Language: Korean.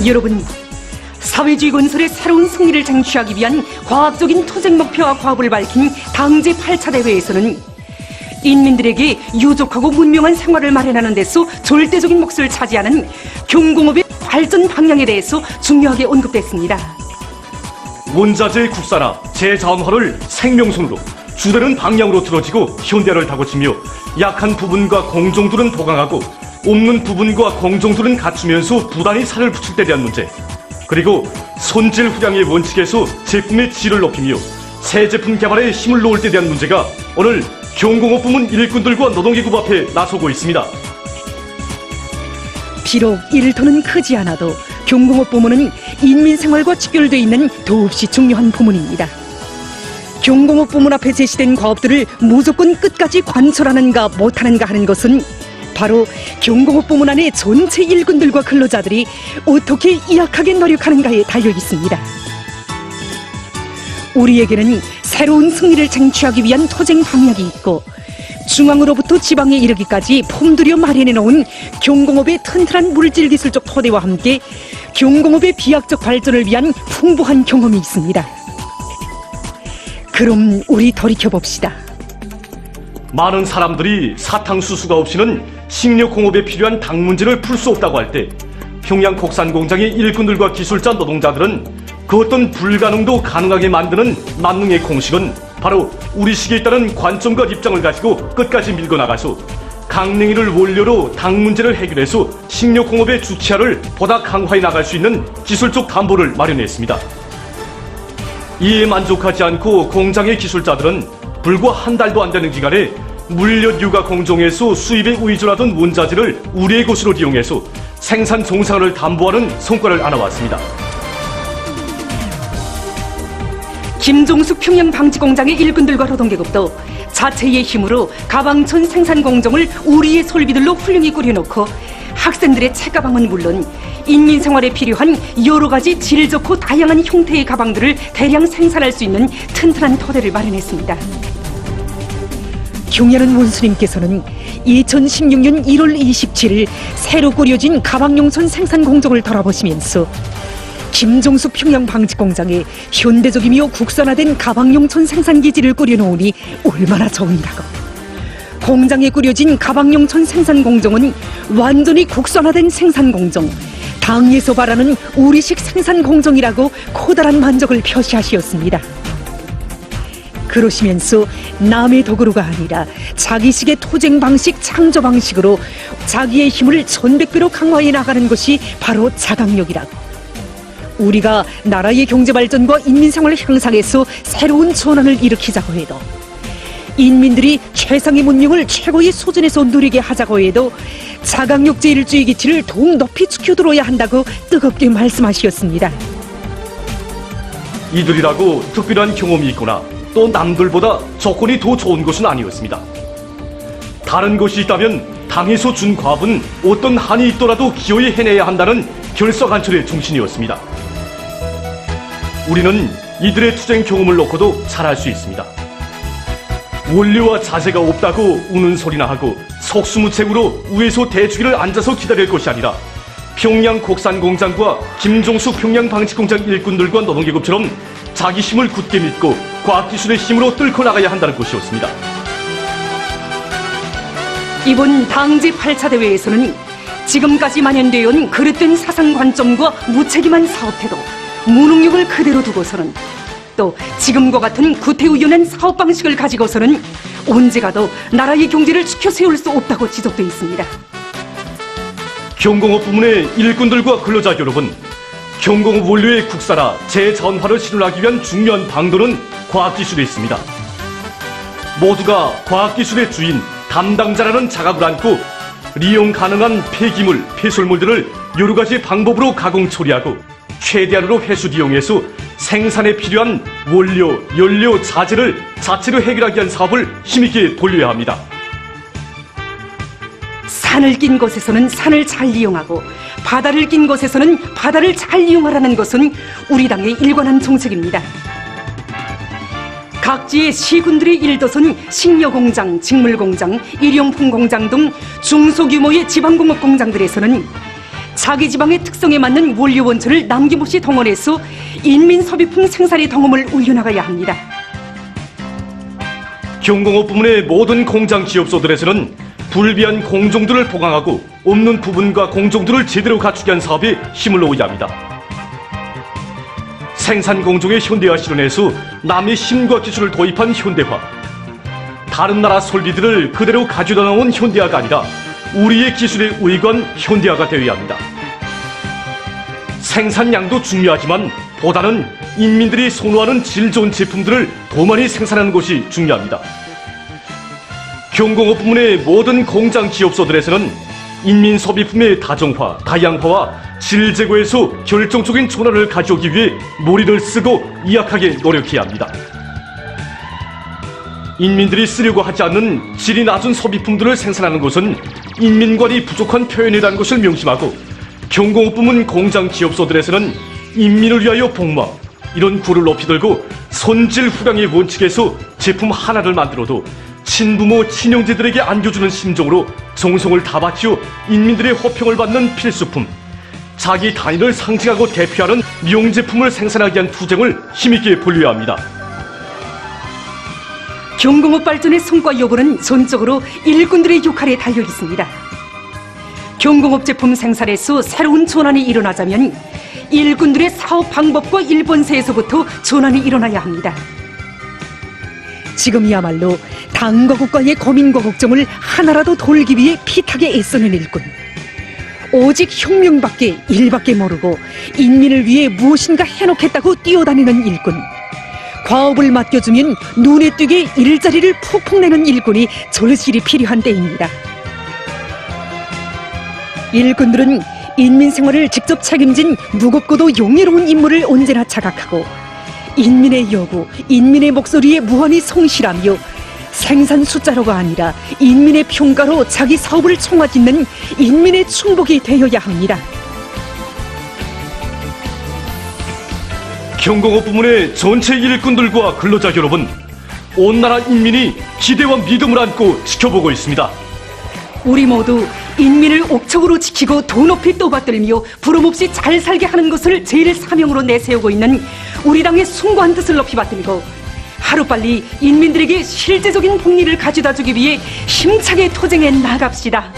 여러분, 사회주의 건설의 새로운 승리를 쟁취하기 위한 과학적인 투쟁 목표와 과업을 밝힌 당제 8차 대회에서는 인민들에게 유족하고 문명한 생활을 마련하는 데서 절대적인 몫을 차지하는 경공업의 발전 방향에 대해서 중요하게 언급됐습니다. 원자재의 국산화, 재자원화를 생명선으로 주되는 방향으로 들어지고 현대화를 다고치며 약한 부분과 공정들은 보강하고 없는 부분과 공정들은 갖추면서 부단히 살을 붙일 때 대한 문제, 그리고 손질 후량의 원칙에서 제품의 질을 높이며 새 제품 개발에 힘을 놓을 때 대한 문제가 오늘 경공업 부문 일꾼들과 노동기구 앞에 나서고 있습니다. 비록 일터는 크지 않아도 경공업 부문은 인민생활과 직결되어 있는 더없이 중요한 부문입니다. 경공업 부문 앞에 제시된 과업들을 무조건 끝까지 관철하는가 못하는가 하는 것은 바로 경공업 부문 안의 전체 일꾼들과 근로자들이 어떻게 이악하게 노력하는가에 달려 있습니다. 우리에게는 새로운 승리를 쟁취하기 위한 투쟁 방향이 있고 중앙으로부터 지방에 이르기까지 품들여 마련해 놓은 경공업의 튼튼한 물질 기술적 토대와 함께 경공업의 비약적 발전을 위한 풍부한 경험이 있습니다. 그럼 우리 돌이켜봅시다. 많은 사람들이 사탕수수가 없이는 식료공업에 필요한 당 문제를 풀 수 없다고 할 때 평양 곡산공장의 일꾼들과 기술자 노동자들은 그 어떤 불가능도 가능하게 만드는 만능의 공식은 바로 우리식에 따른 관점과 입장을 가지고 끝까지 밀고 나가서 강냉이를 원료로 당 문제를 해결해서 식료공업의 주체화를 보다 강화해 나갈 수 있는 기술적 담보를 마련했습니다. 이에 만족하지 않고 공장의 기술자들은 불과 한 달도 안 되는 기간에 물엿 유가 공정에서 수입에 의존하던 원자재를 우리의 것으로 이용해서 생산 정상화를 담보하는 성과를 안아왔습니다. 김종숙 평양방직공장의 일꾼들과 노동계급도 자체의 힘으로 가방천 생산공정을 우리의 솔비들로 훌륭히 꾸려놓고 학생들의 책가방은 물론 인민생활에 필요한 여러 가지 질 좋고 다양한 형태의 가방들을 대량 생산할 수 있는 튼튼한 토대를 마련했습니다. 경연은 원수님께서는 2016년 1월 27일 새로 꾸려진 가방용천 생산공정을 돌아보시면서 김종숙 평양방직공장에 현대적이며 국산화된 가방용천 생산기지를 꾸려놓으니 얼마나 좋은가고, 공장에 꾸려진 가방용천 생산공정은 완전히 국산화된 생산공정, 당에서 바라는 우리식 생산공정이라고 커다란 만족을 표시하시었습니다. 그러시면서 남의 도구로가 아니라 자기식의 토쟁 방식, 창조 방식으로 자기의 힘을 1100배로 강화해 나가는 것이 바로 자강력이라고, 우리가 나라의 경제발전과 인민생활 향상에서 새로운 전환을 일으키자고 해도, 인민들이 최상의 문명을 최고의 수준에서 누리게 하자고 해도 자강력 제1주의 기치를 더욱 높이 지켜들어야 한다고 뜨겁게 말씀하셨습니다. 이들이라고 특별한 경험이 있거나 또 남들보다 조건이 더 좋은 것은 아니었습니다. 다른 것이 있다면 당에서 준 과업은 어떤 한이 있더라도 기어이 해내야 한다는 결석안철의 정신이었습니다. 우리는 이들의 투쟁 경험을 놓고도 잘할 수 있습니다. 원료와 자재가 없다고 우는 소리나 하고 속수무책으로 위에서 대주기를 앉아서 기다릴 것이 아니라 평양 곡산공장과 김종숙 평양방직공장 일꾼들과 노동계급처럼 자기 힘을 굳게 믿고 과학기술의 힘으로 뚫고 나가야 한다는 것이었습니다. 이번 당제 8차 대회에서는 지금까지 만연되어 온 그릇된 사상관점과 무책임한 사업태도, 무능력을 그대로 두고서는, 또 지금과 같은 구태의연한 사업 방식을 가지고서는 언제 가도 나라의 경제를 지켜 세울 수 없다고 지적되어 있습니다. 경공업 부문의 일꾼들과 근로자 여러분, 경공업 원료의 국산화, 재자원화를 실현하기 위한 중요한 방도는 과학기술에 있습니다. 모두가 과학기술의 주인, 담당자라는 자각을 안고利用 가능한 폐기물, 폐설물들을 여러 가지 방법으로 가공 처리하고 최대한으로 회수 이용해서 생산에 필요한 원료, 연료, 자재를 자체로 해결하기 위한 사업을 힘있게 돌려야 합니다. 산을 낀 곳에서는 산을 잘 이용하고 바다를 낀 곳에서는 바다를 잘 이용하라는 것은 우리 당의 일관한 정책입니다. 각지의 시군들의 일도선 식료공장, 직물공장, 일용품공장 등 중소규모의 지방공업공장들에서는 자기 지방의 특성에 맞는 원료 원초를 남김없이 동원해서 인민 소비품 생산의 덩어을 올려나가야 합니다. 경공업 부문의 모든 공장 지업소들에서는 불비한 공정들을 보강하고 없는 부분과 공정들을 제대로 갖추게 한 사업에 힘을 놓아야 합니다. 생산 공정의 현대화 실현에서 남의 힘과 기술을 도입한 현대화. 다른 나라 설비들을 그대로 가져다 놓은 현대화가 아니라 우리의 기술에 의거한 현대화가 되어야 합니다. 생산량도 중요하지만 보다는 인민들이 선호하는 질 좋은 제품들을 더 많이 생산하는 것이 중요합니다. 경공업 부문의 모든 공장 기업소들에서는 인민 소비품의 다정화, 다양화와 질 제고에서 결정적인 전환을 가져오기 위해 머리를 쓰고 이악하게 노력해야 합니다. 인민들이 쓰려고 하지 않는 질이 낮은 소비품들을 생산하는 것은 인민관이 부족한 표현이라는 것을 명심하고 경공업 부문 공장 기업소들에서는 인민을 위하여 복마 이런 구를 높이 들고 손질 후량의 원칙에서 제품 하나를 만들어도 친부모 친형제들에게 안겨주는 심정으로 정성을 다 바치어 인민들의 호평을 받는 필수품, 자기 단위를 상징하고 대표하는 명제품을 생산하기 위한 투쟁을 힘있게 벌려야 합니다. 경공업 발전의 성과 여부는 전적으로 일꾼들의 역할에 달려 있습니다. 경공업 제품 생산에서 새로운 전환이 일어나자면 일꾼들의 사업 방법과 일본세에서부터 전환이 일어나야 합니다. 지금이야말로 당과 국가의 고민과 걱정을 하나라도 돌기 위해 피타게 애쓰는 일꾼. 오직 혁명밖에 일밖에 모르고 인민을 위해 무엇인가 해놓겠다고 뛰어다니는 일꾼. 과업을 맡겨주면 눈에 띄게 일자리를 푹푹 내는 일꾼이 절실히 필요한 때입니다. 일꾼들은 인민 생활을 직접 책임진 무겁고도 용의로운 임무를 언제나 자각하고 인민의 요구, 인민의 목소리에 무한히 성실하며 생산 숫자로가 아니라 인민의 평가로 자기 사업을 총화짓는 인민의 충복이 되어야 합니다. 경공업 부문의 전체 일꾼들과 근로자 여러분, 온 나라 인민이 기대와 믿음을 안고 지켜보고 있습니다. 우리 모두 인민을 옥적으로 지키고 더 높이 떠받들며 부름없이 잘 살게 하는 것을 제일 사명으로 내세우고 있는 우리 당의 숭고한 뜻을 높이 받들고 하루빨리 인민들에게 실제적인 복리를 가져다 주기 위해 힘차게 투쟁해 나갑시다.